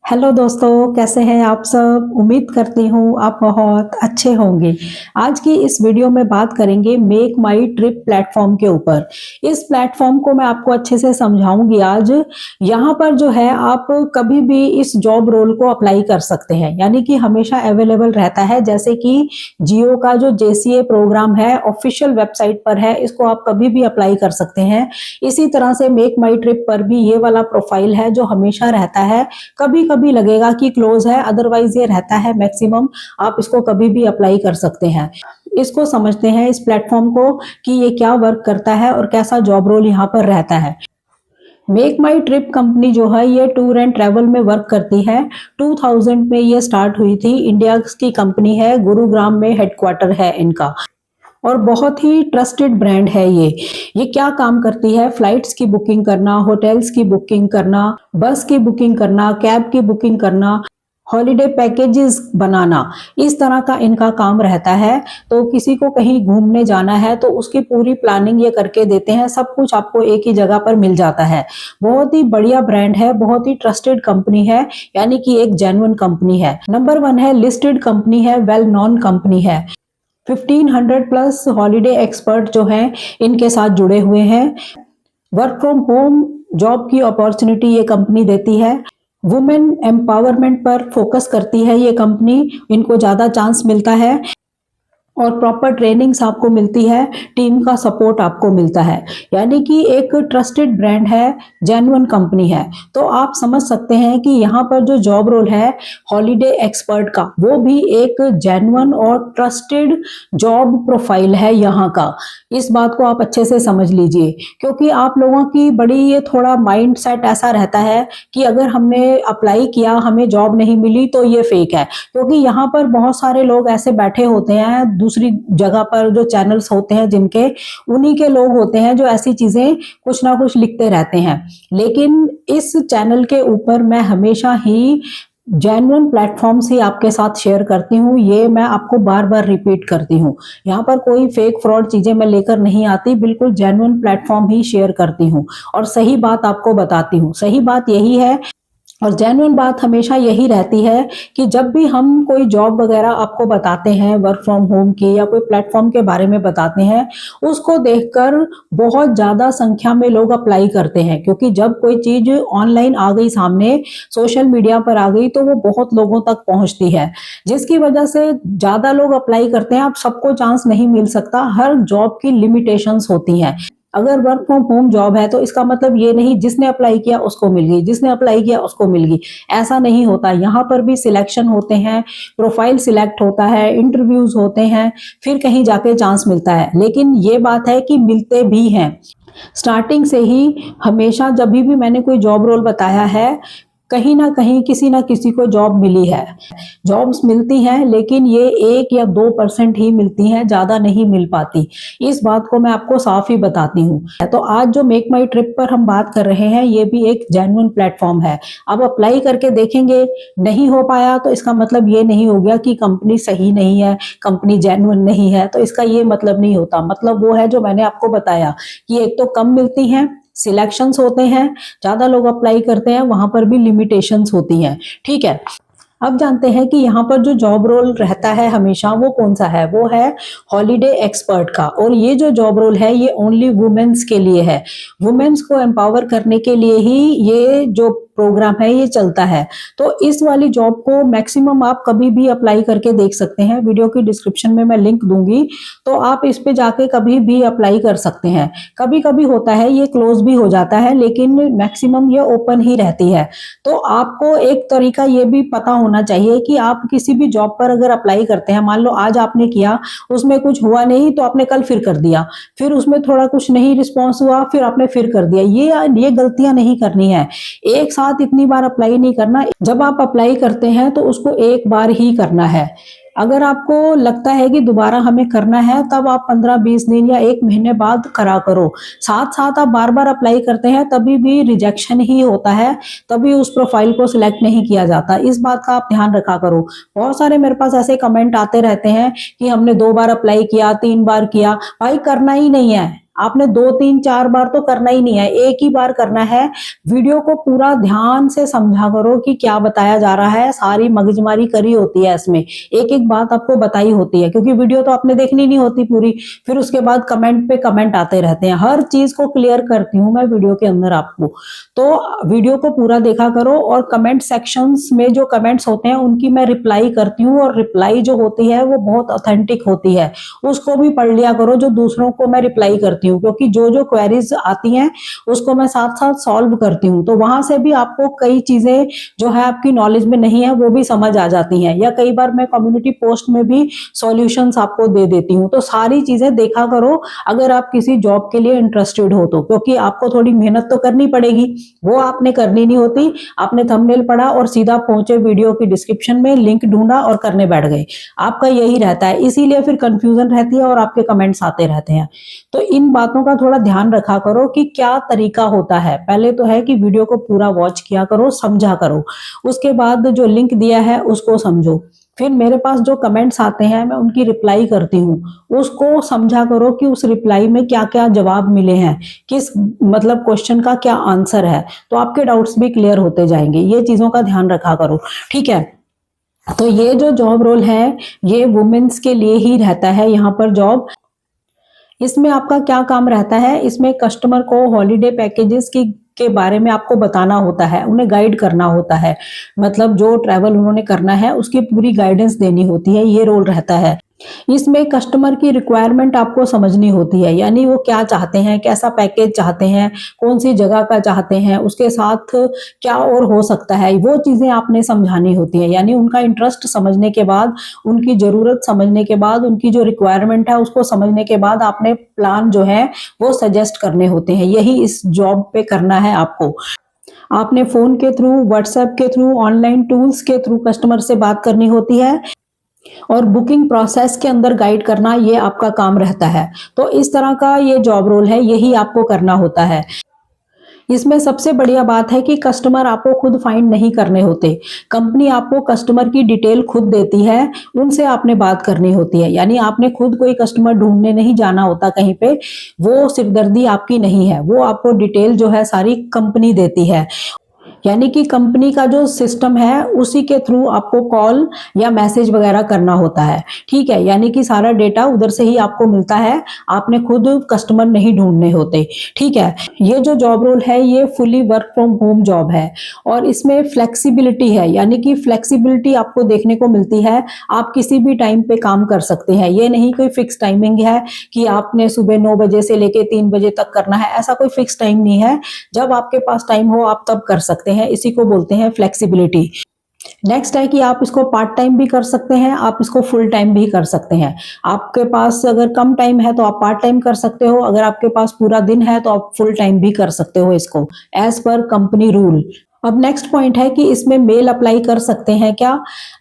Hello दोस्तों, कैसे हैं आप सब। उम्मीद करती हूँ आप बहुत अच्छे होंगे। आज की इस वीडियो में बात करेंगे मेक माई ट्रिप प्लेटफॉर्म के ऊपर। इस प्लेटफॉर्म को मैं आपको अच्छे से समझाऊंगी आज। यहाँ पर जो है आप कभी भी इस जॉब रोल को अप्लाई कर सकते हैं, यानी कि हमेशा अवेलेबल रहता है। जैसे कि जियो का जो जेसीए प्रोग्राम है ऑफिशियल वेबसाइट पर है, इसको आप कभी भी अप्लाई कर सकते हैं। इसी तरह से मेक माई ट्रिप पर भी ये वाला प्रोफाइल है जो हमेशा रहता है। कभी कभी लगेगा कि क्लोज है, अदरवाइज ये रहता है मैक्सिमम। आप इसको कभी भी अप्लाई कर सकते हैं। इसको समझते हैं इस प्लेटफॉर्म को कि ये क्या वर्क करता है और कैसा जॉब रोल यहाँ पर रहता है। मेक माई ट्रिप कंपनी जो है ये टूर एंड ट्रैवल में वर्क करती है। 2000 में ये स्टार्ट हुई थी। इंडिया की कंपनी है, गुरुग्राम में हेडक्वार्टर है इनका और बहुत ही ट्रस्टेड ब्रांड है ये क्या काम करती है, फ्लाइट्स की बुकिंग करना, होटल्स की बुकिंग करना, बस की बुकिंग करना, कैब की बुकिंग करना, हॉलिडे पैकेजेस बनाना, इस तरह का इनका काम रहता है। तो किसी को कहीं घूमने जाना है तो उसकी पूरी प्लानिंग ये करके देते हैं। सब कुछ आपको एक ही जगह पर मिल जाता है। बहुत ही बढ़िया ब्रांड है, बहुत ही ट्रस्टेड कंपनी है, यानी कि एक जेन्युइन कंपनी है। नंबर 1 है, लिस्टेड कंपनी है, वेल नोन कंपनी है। 1500 प्लस हॉलीडे एक्सपर्ट जो हैं इनके साथ जुड़े हुए हैं। वर्क फ्रॉम होम जॉब की अपॉर्चुनिटी ये कंपनी देती है। वुमेन एम्पावरमेंट पर फोकस करती है ये कंपनी, इनको ज़्यादा चांस मिलता है और प्रॉपर ट्रेनिंग्स आपको मिलती है, टीम का सपोर्ट आपको मिलता है। यानी कि एक ट्रस्टेड ब्रांड है, जेन्युइन कंपनी है। तो आप समझ सकते हैं कि यहाँ पर जो जॉब रोल है हॉलीडे एक्सपर्ट का, वो भी एक जेन्युइन और ट्रस्टेड जॉब प्रोफाइल है यहाँ का। इस बात को आप अच्छे से समझ लीजिए, क्योंकि आप लोगों की बड़ी ये थोड़ा माइंड सेट ऐसा रहता है कि अगर हमने अप्लाई किया हमें जॉब नहीं मिली तो ये फेक है। क्योंकि यहाँ पर बहुत सारे लोग ऐसे बैठे होते हैं दूसरी जगह पर, जो चैनल्स होते हैं जिनके, उन्हीं के लोग होते हैं जो ऐसी चीजें कुछ ना कुछ लिखते रहते हैं। लेकिन इस चैनल के ऊपर मैं हमेशा ही जेन्युइन प्लेटफॉर्म्स ही आपके साथ शेयर करती हूँ। ये मैं आपको बार बार रिपीट करती हूँ। यहाँ पर कोई फेक फ्रॉड चीजें मैं लेकर नहीं आती, बिल्कुल जेन्युइन प्लेटफॉर्म ही शेयर करती हूँ और सही बात आपको बताती हूँ। सही बात यही है और जेन्युइन बात हमेशा यही रहती है कि जब भी हम कोई जॉब वगैरह आपको बताते हैं, वर्क फ्रॉम होम की या कोई प्लेटफॉर्म के बारे में बताते हैं, उसको देखकर बहुत ज़्यादा संख्या में लोग अप्लाई करते हैं। क्योंकि जब कोई चीज़ ऑनलाइन आ गई सामने, सोशल मीडिया पर आ गई, तो वो बहुत लोगों तक पहुंचती है, जिसकी वजह से ज़्यादा लोग अप्लाई करते हैं। अब सबको चांस नहीं मिल सकता, हर जॉब की लिमिटेशंस होती हैं। अगर वर्क फ्रॉम होम जॉब है तो इसका मतलब ये नहीं जिसने अप्लाई किया उसको मिल गई, जिसने अप्लाई किया उसको मिल गई, ऐसा नहीं होता। यहाँ पर भी सिलेक्शन होते हैं, प्रोफाइल सिलेक्ट होता है, इंटरव्यूज होते हैं, फिर कहीं जाके चांस मिलता है। लेकिन ये बात है कि मिलते भी हैं। स्टार्टिंग से ही हमेशा जब भी मैंने कोई जॉब रोल बताया है, कहीं ना कहीं किसी ना किसी को जॉब मिली है। जॉब्स मिलती हैं लेकिन ये 1 या 2% ही मिलती हैं, ज़्यादा नहीं मिल पाती। इस बात को मैं आपको साफ ही बताती हूँ। तो आज जो मेक माई ट्रिप पर हम बात कर रहे हैं, ये भी एक जेन्युइन प्लेटफॉर्म है। अब अप्लाई करके देखेंगे, नहीं हो पाया तो इसका मतलब ये नहीं हो गया कि कंपनी सही नहीं है, कंपनी जेन्युइन नहीं है। तो इसका ये मतलब नहीं होता। मतलब वो है जो मैंने आपको बताया कि एक तो कम मिलती हैं, सिलेक्शंस होते हैं, ज्यादा लोग अप्लाई करते हैं, वहां पर भी लिमिटेशंस होती हैं। ठीक है, अब जानते हैं कि यहाँ पर जो जॉब रोल रहता है हमेशा, वो कौन सा है। वो है हॉलीडे एक्सपर्ट का। और ये जो जॉब रोल है ये ओनली वुमेन्स के लिए है। वुमेन्स को एम्पावर करने के लिए ही ये जो प्रोग्राम है ये चलता है। तो इस वाली जॉब को मैक्सिमम आप कभी भी अप्लाई करके देख सकते हैं। वीडियो की डिस्क्रिप्शन में मैं लिंक दूंगी, तो आप इस पे जाके कभी भी अप्लाई कर सकते हैं। कभी कभी होता है ये क्लोज भी हो जाता है, लेकिन मैक्सिमम ये ओपन ही रहती है। तो आपको एक तरीका ये भी पता होना चाहिए कि आप किसी भी जॉब पर अगर अप्लाई करते हैं, मान लो आज आपने किया, उसमें कुछ हुआ नहीं तो आपने कल फिर कर दिया, फिर उसमें थोड़ा कुछ नहीं रिस्पॉन्स हुआ, फिर आपने फिर कर दिया। ये गलतियां नहीं करनी है। एक साथ इतनी बार अप्लाई नहीं करना। जब आप अप्लाई करते हैं तो उसको एक बार ही करना है। अगर आपको लगता है कि दोबारा हमें करना है, तब आप 15-20 दिन या 1 महीने बाद करा करो। साथ साथ आप बार बार अप्लाई करते हैं तभी भी रिजेक्शन ही होता है, तभी उस प्रोफाइल को सिलेक्ट नहीं किया जाता। इस बात का आप ध्यान रखा करो। बहुत सारे मेरे पास ऐसे कमेंट आते रहते हैं कि हमने 2 बार अप्लाई किया, 3 बार किया। भाई करना ही नहीं है। आपने 2 3 4 बार तो करना ही नहीं है, एक ही बार करना है। वीडियो को पूरा ध्यान से समझा करो कि क्या बताया जा रहा है, सारी मगजमारी करी होती है इसमें, एक एक बात आपको बताई होती है, क्योंकि वीडियो तो आपने देखनी नहीं होती पूरी, फिर उसके बाद कमेंट पे कमेंट आते रहते हैं। हर चीज को क्लियर करती हूँ मैं वीडियो के अंदर आपको। तो वीडियो को पूरा देखा करो, और कमेंट सेक्शंस में जो कमेंट्स होते हैं उनकी मैं रिप्लाई करती हूँ, और रिप्लाई जो होती है वो बहुत ऑथेंटिक होती है, उसको भी पढ़ लिया करो जो दूसरों को मैं रिप्लाई करती हूँ, क्योंकि जो जो क्वेरीज आती हैं उसको मैं साथ साथ सॉल्व करती हूँ। तो वहां से भी आपको कई चीजें जो है आपकी नॉलेज में नहीं है वो भी समझ आ जाती हैं, या कई बार मैं कम्युनिटी पोस्ट में भी सॉल्यूशंस आपको दे देती हूँ। तो सारी चीजें देखा करो अगर आप किसी जॉब के लिए इंटरेस्टेड हो तो, क्योंकि आपको थोड़ी मेहनत तो करनी पड़ेगी, वो आपने करनी नहीं होती। आपने थंबनेल पढ़ा और सीधा पहुंचे वीडियो की डिस्क्रिप्शन में लिंक ढूंढा और करने बैठ गए, आपका यही रहता है, इसीलिए फिर कंफ्यूजन रहती है और आपके कमेंट्स आते रहते हैं। तो इन बातों का थोड़ा ध्यान रखा करो कि क्या तरीका होता है। पहले तो है कि वीडियो को पूरा वॉच किया करो, समझा करो, उसके बाद जो लिंक दिया है उसको समझो, फिर मेरे पास जो कमेंट्स आते हैं मैं उनकी रिप्लाई करती हूँ, उसको समझा करो कि उस रिप्लाई में क्या क्या जवाब मिले हैं, किस मतलब क्वेश्चन का क्या आंसर है, तो आपके डाउट्स भी क्लियर होते जाएंगे। ये चीजों का ध्यान रखा करो, ठीक है। तो ये जो जॉब रोल है ये वुमेन्स के लिए ही रहता है यहाँ पर जॉब। इसमें आपका क्या काम रहता है, इसमें कस्टमर को हॉलीडे पैकेजेस की के बारे में आपको बताना होता है, उन्हें गाइड करना होता है, मतलब जो ट्रैवल उन्होंने करना है उसकी पूरी गाइडेंस देनी होती है, ये रोल रहता है। इसमें कस्टमर की रिक्वायरमेंट आपको समझनी होती है, यानी वो क्या चाहते हैं, कैसा पैकेज चाहते हैं, कौन सी जगह का चाहते हैं, उसके साथ क्या और हो सकता है, वो चीजें आपने समझानी होती है। यानी उनका इंटरेस्ट समझने के बाद, उनकी जरूरत समझने के बाद, उनकी जो रिक्वायरमेंट है उसको समझने के बाद आपने प्लान जो है वो सजेस्ट करने होते हैं। यही इस जॉब पे करना है आपको। आपने फोन के थ्रू, व्हाट्सएप के थ्रू, ऑनलाइन टूल्स के थ्रू कस्टमर से बात करनी होती है, और बुकिंग प्रोसेस के अंदर गाइड करना ये आपका काम रहता है। तो इस तरह का ये जॉब रोल है, यही आपको करना होता है। इसमें सबसे बढ़िया बात है कि कस्टमर आपको खुद फाइंड नहीं करने होते, कंपनी आपको कस्टमर की डिटेल खुद देती है, उनसे आपने बात करनी होती है। यानी आपने खुद कोई कस्टमर ढूंढने नहीं जाना होता कहीं पे, वो सिरदर्दी आपकी नहीं है, वो आपको डिटेल जो है सारी कंपनी देती है। यानी कि कंपनी का जो सिस्टम है उसी के थ्रू आपको कॉल या मैसेज वगैरह करना होता है, ठीक है। यानी कि सारा डेटा उधर से ही आपको मिलता है, आपने खुद कस्टमर नहीं ढूंढने होते, ठीक है। ये जो जॉब रोल है ये fully work from home job है, और इसमें फ्लेक्सिबिलिटी है, यानी कि फ्लेक्सिबिलिटी आपको देखने को मिलती है, आप किसी भी टाइम पे काम कर सकते हैं। ये नहीं कोई फिक्स टाइमिंग है कि आपने सुबह 9 बजे से लेके 3 बजे तक करना है, ऐसा कोई फिक्स टाइम नहीं है। जब आपके पास टाइम हो आप तब कर सकते हैं, इसी को बोलते हैं फ्लेक्सिबिलिटी। नेक्स्ट है कि आप इसको पार्ट टाइम भी कर सकते हैं, आप इसको फुल टाइम भी कर सकते हैं। आपके पास अगर कम टाइम है तो आप पार्ट टाइम कर सकते हो, अगर आपके पास पूरा दिन है तो आप फुल टाइम भी कर सकते हो इसको, एज पर कंपनी रूल। अब नेक्स्ट पॉइंट है कि इसमें मेल अप्लाई कर सकते हैं क्या।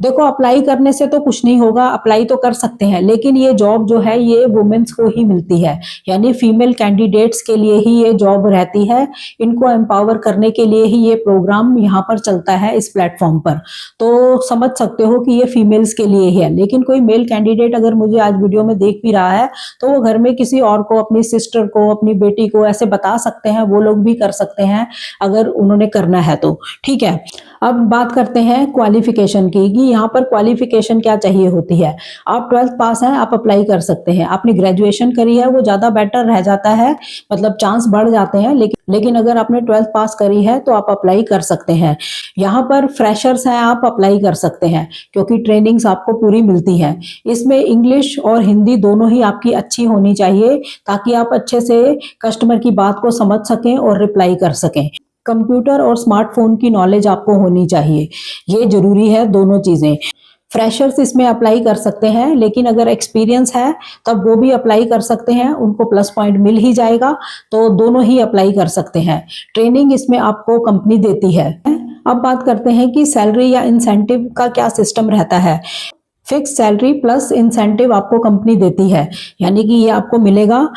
देखो, अप्लाई करने से तो कुछ नहीं होगा, अप्लाई तो कर सकते हैं, लेकिन ये जॉब जो है ये वुमेन्स को ही मिलती है, यानी फीमेल कैंडिडेट्स के लिए ही ये जॉब रहती है, इनको एम्पावर करने के लिए ही ये प्रोग्राम यहाँ पर चलता है इस प्लेटफॉर्म पर। तो समझ सकते हो कि ये फीमेल्स के लिए ही है, लेकिन कोई मेल कैंडिडेट अगर मुझे आज वीडियो में देख भी रहा है तो वो घर में किसी और को, अपनी सिस्टर को, अपनी बेटी को ऐसे बता सकते हैं, वो लोग भी कर सकते हैं अगर उन्होंने करना है तो, ठीक है। अब बात करते हैं क्वालिफिकेशन की, कि यहाँ पर क्वालिफिकेशन क्या चाहिए होती है। आप 12th पास हैं, आप अप्लाई कर सकते हैं। आपने ग्रेजुएशन करी है वो ज्यादा बेटर रह जाता है, मतलब चांस बढ़ जाते हैं, लेकिन अगर आपने 12th पास करी है तो आप अप्लाई कर सकते हैं। यहाँ पर फ्रेशर्स हैं, आप अप्लाई कर सकते हैं, क्योंकि ट्रेनिंग्स आपको पूरी मिलती है। इसमें इंग्लिश और हिंदी दोनों ही आपकी अच्छी होनी चाहिए, ताकि आप अच्छे से कस्टमर की बात को समझ सकें और रिप्लाई कर सकें। कंप्यूटर और स्मार्टफोन की नॉलेज आपको होनी चाहिए, ये जरूरी है दोनों चीजें। फ्रेशर्स इसमें अप्लाई कर सकते हैं, लेकिन अगर एक्सपीरियंस है तब वो भी अप्लाई कर सकते हैं, उनको प्लस पॉइंट मिल ही जाएगा, तो दोनों ही अप्लाई कर सकते हैं। ट्रेनिंग इसमें आपको कंपनी देती है। अब बात करते हैं कि सैलरी या इंसेंटिव का क्या सिस्टम रहता है। फिक्स सैलरी प्लस इंसेंटिव आपको कंपनी देती है, यानी कि ये आपको मिलेगा।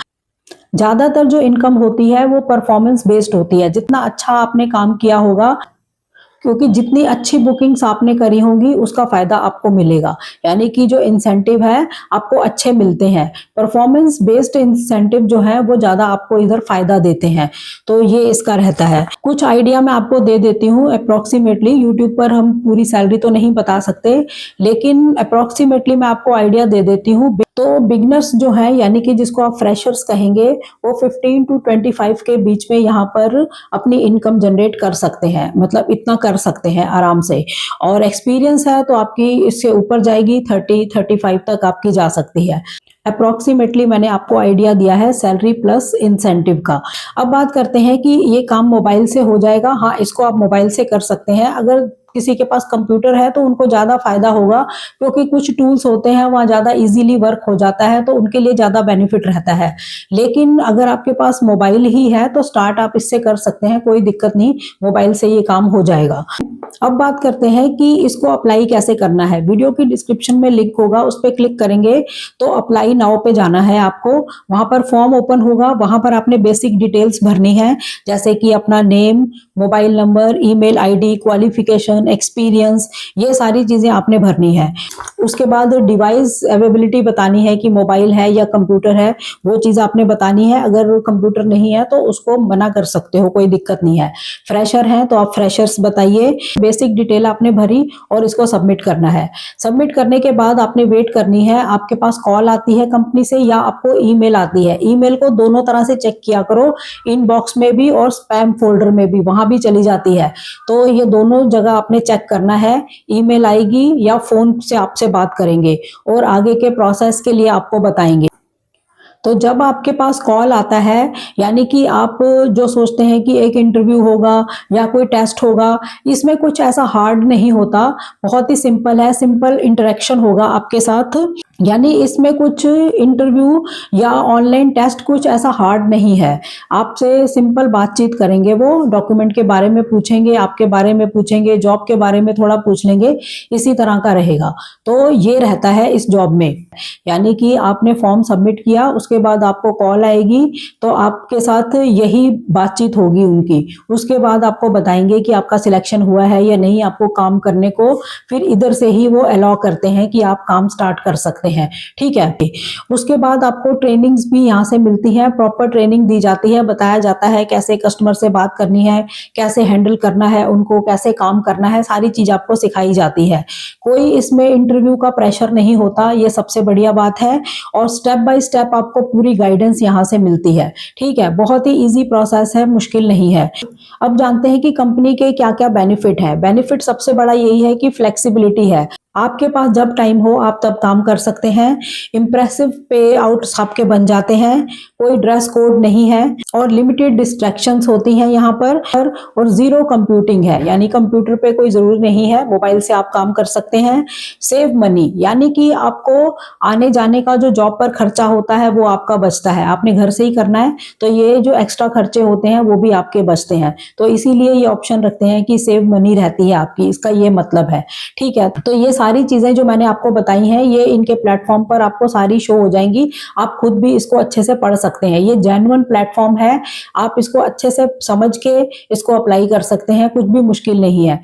ज्यादातर जो इनकम होती है वो परफॉर्मेंस बेस्ड होती है, जितना अच्छा आपने काम किया होगा, क्योंकि जितनी अच्छी बुकिंग्स आपने करी होंगी उसका फायदा आपको मिलेगा, यानी कि जो इंसेंटिव है आपको अच्छे मिलते हैं। परफॉर्मेंस बेस्ड इंसेंटिव जो है वो ज्यादा आपको इधर फायदा देते हैं, तो ये इसका रहता है। कुछ आइडिया मैं आपको दे देती हूँ अप्रोक्सीमेटली। यूट्यूब पर हम पूरी सैलरी तो नहीं बता सकते, लेकिन अप्रोक्सीमेटली मैं आपको आइडिया दे देती हूँ। तो बिगनर्स जो है, यानी कि जिसको आप फ्रेशर्स कहेंगे, वो 15 to 25 के बीच में यहाँ पर अपनी इनकम जनरेट कर सकते हैं, मतलब इतना कर सकते हैं आराम से। और एक्सपीरियंस है तो आपकी इससे ऊपर जाएगी, 30-35 तक आपकी जा सकती है। अप्रोक्सीमेटली मैंने आपको आइडिया दिया है सैलरी प्लस इंसेंटिव का। अब बात करते हैं कि ये काम मोबाइल से हो जाएगा। हाँ, इसको आप मोबाइल से कर सकते हैं। अगर किसी के पास कंप्यूटर है तो उनको ज्यादा फायदा होगा, क्योंकि कुछ टूल्स होते हैं वहां ज्यादा इजीली वर्क हो जाता है, तो उनके लिए ज्यादा बेनिफिट रहता है। लेकिन अगर आपके पास मोबाइल ही है तो स्टार्ट आप इससे कर सकते हैं, कोई दिक्कत नहीं, मोबाइल से ये काम हो जाएगा। अब बात करते हैं कि इसको अप्लाई कैसे करना है। वीडियो की डिस्क्रिप्शन में लिंक होगा, उस पर क्लिक करेंगे तो अप्लाई नाउ पे जाना है आपको। वहां पर फॉर्म ओपन होगा, वहां पर आपने बेसिक डिटेल्स भरनी है, जैसे कि अपना name, mobile number, email ID, qualification, experience, ये सारी चीजें आपने भरनी है। उसके बाद डिवाइस अवेलेबिलिटी बतानी है कि मोबाइल है या कंप्यूटर है, वो चीज आपने बतानी है। अगर कंप्यूटर नहीं है तो उसको मना कर सकते हो, कोई दिक्कत नहीं है। फ्रेशर है तो आप फ्रेशर्स बताइए। बेसिक डिटेल आपने भरी और इसको सबमिट करना है। सबमिट करने के बाद आपने वेट करनी है, आपके पास कॉल आती है कंपनी से या आपको ईमेल आती है। ईमेल को दोनों तरह से चेक किया करो, इनबॉक्स में भी और स्पैम फोल्डर में भी, वहां भी चली जाती है। तो ये दोनों जगह आपने चेक करना है। ईमेल आएगी या फोन से आपसे बात करेंगे और आगे के प्रोसेस के लिए आपको बताएंगे। तो जब आपके पास कॉल आता है, यानी कि आप जो सोचते हैं कि एक इंटरव्यू होगा या कोई टेस्ट होगा, इसमें कुछ ऐसा हार्ड नहीं होता, बहुत ही सिंपल है। सिंपल इंटरेक्शन होगा आपके साथ, यानी इसमें कुछ इंटरव्यू या ऑनलाइन टेस्ट कुछ ऐसा हार्ड नहीं है। आपसे सिंपल बातचीत करेंगे, वो डॉक्यूमेंट के बारे में पूछेंगे, आपके बारे में पूछेंगे, जॉब के बारे में थोड़ा पूछ लेंगे, इसी तरह का रहेगा। तो ये रहता है इस जॉब में, यानी कि आपने फॉर्म सबमिट किया, उसके बाद आपको कॉल आएगी तो आपके साथ यही बातचीत होगी उनकी। उसके बाद आपको बताएंगे कि आपका सिलेक्शन हुआ है या नहीं आपको काम करने को, फिर इधर से ही वो अलाउ करते हैं कि आप काम स्टार्ट कर सकते हैं। ठीक है, उसके बाद आपको ट्रेनिंग्स भी यहाँ से मिलती है, प्रॉपर ट्रेनिंग दी जाती है, बताया जाता है कैसे कस्टमर से बात करनी है, कैसे हैंडल करना है उनको, कैसे काम करना है, सारी चीज आपको सिखाई जाती है। कोई इसमें इंटरव्यू का प्रेशर नहीं होता, ये सबसे बढ़िया बात है। और स्टेप बाय स्टेप आपको पूरी गाइडेंस यहाँ से मिलती है। ठीक है, बहुत ही इजी प्रोसेस है, मुश्किल नहीं है। अब जानते हैं कि कंपनी के क्या क्या बेनिफिट है। बेनिफिट सबसे बड़ा यही है कि फ्लेक्सिबिलिटी है, आपके पास जब टाइम हो आप तब काम कर सकते हैं। इंप्रेसिव पे आउट्स आपके बन जाते हैं, कोई ड्रेस कोड नहीं है और लिमिटेड डिस्ट्रैक्शंस होती हैं यहाँ पर। और जीरो कंप्यूटिंग है, यानी कंप्यूटर पे कोई जरूरत नहीं है, मोबाइल से आप काम कर सकते हैं। सेव मनी, यानी कि आपको आने जाने का जो जॉब पर खर्चा होता है वो आपका बचता है, आपने घर से ही करना है, तो ये जो एक्स्ट्रा खर्चे होते हैं वो भी आपके बचते हैं। तो इसीलिए ये ऑप्शन रखते हैं कि सेव मनी रहती है आपकी, इसका ये मतलब है। ठीक है, तो ये सारी चीजें जो मैंने आपको बताई हैं ये इनके प्लेटफॉर्म पर आपको सारी शो हो जाएंगी, आप खुद भी इसको अच्छे से पढ़ सकते हैं। ये जेन्युइन प्लेटफॉर्म है, आप इसको अच्छे से समझ के इसको अप्लाई कर सकते हैं, कुछ भी मुश्किल नहीं है।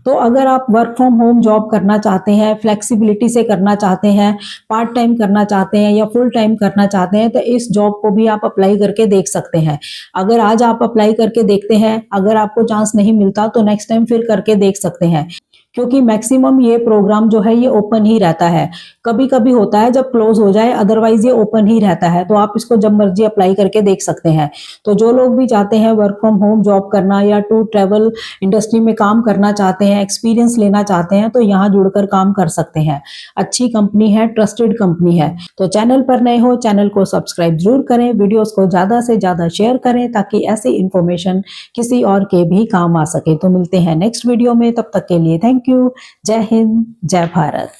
तो अगर आप वर्क फ्रॉम होम जॉब करना चाहते हैं, फ्लेक्सिबिलिटी से करना चाहते हैं, पार्ट टाइम करना चाहते हैं या फुल टाइम करना चाहते हैं, तो इस जॉब को भी आप अप्लाई करके देख सकते हैं। अगर आज आप अप्लाई करके देखते हैं, अगर आपको चांस नहीं मिलता तो नेक्स्ट टाइम फिर करके देख सकते हैं, क्योंकि मैक्सिमम ये प्रोग्राम जो है ये ओपन ही रहता है। कभी कभी होता है जब क्लोज हो जाए, अदरवाइज ये ओपन ही रहता है, तो आप इसको जब मर्जी अप्लाई करके देख सकते हैं। तो जो लोग भी चाहते हैं वर्क फ्रॉम होम जॉब करना या टू ट्रैवल इंडस्ट्री में काम करना चाहते हैं, एक्सपीरियंस लेना चाहते हैं, तो यहाँ जुड़कर काम कर सकते हैं। अच्छी कंपनी है, ट्रस्टेड कंपनी है। तो चैनल पर नए हो, चैनल को सब्सक्राइब जरूर करें, वीडियोस को ज्यादा से ज्यादा शेयर करें, ताकि ऐसी इंफॉर्मेशन किसी और के भी काम आ सके। तो मिलते हैं नेक्स्ट वीडियो में, तब तक के लिए थैंक यू। जय हिंद, जय भारत।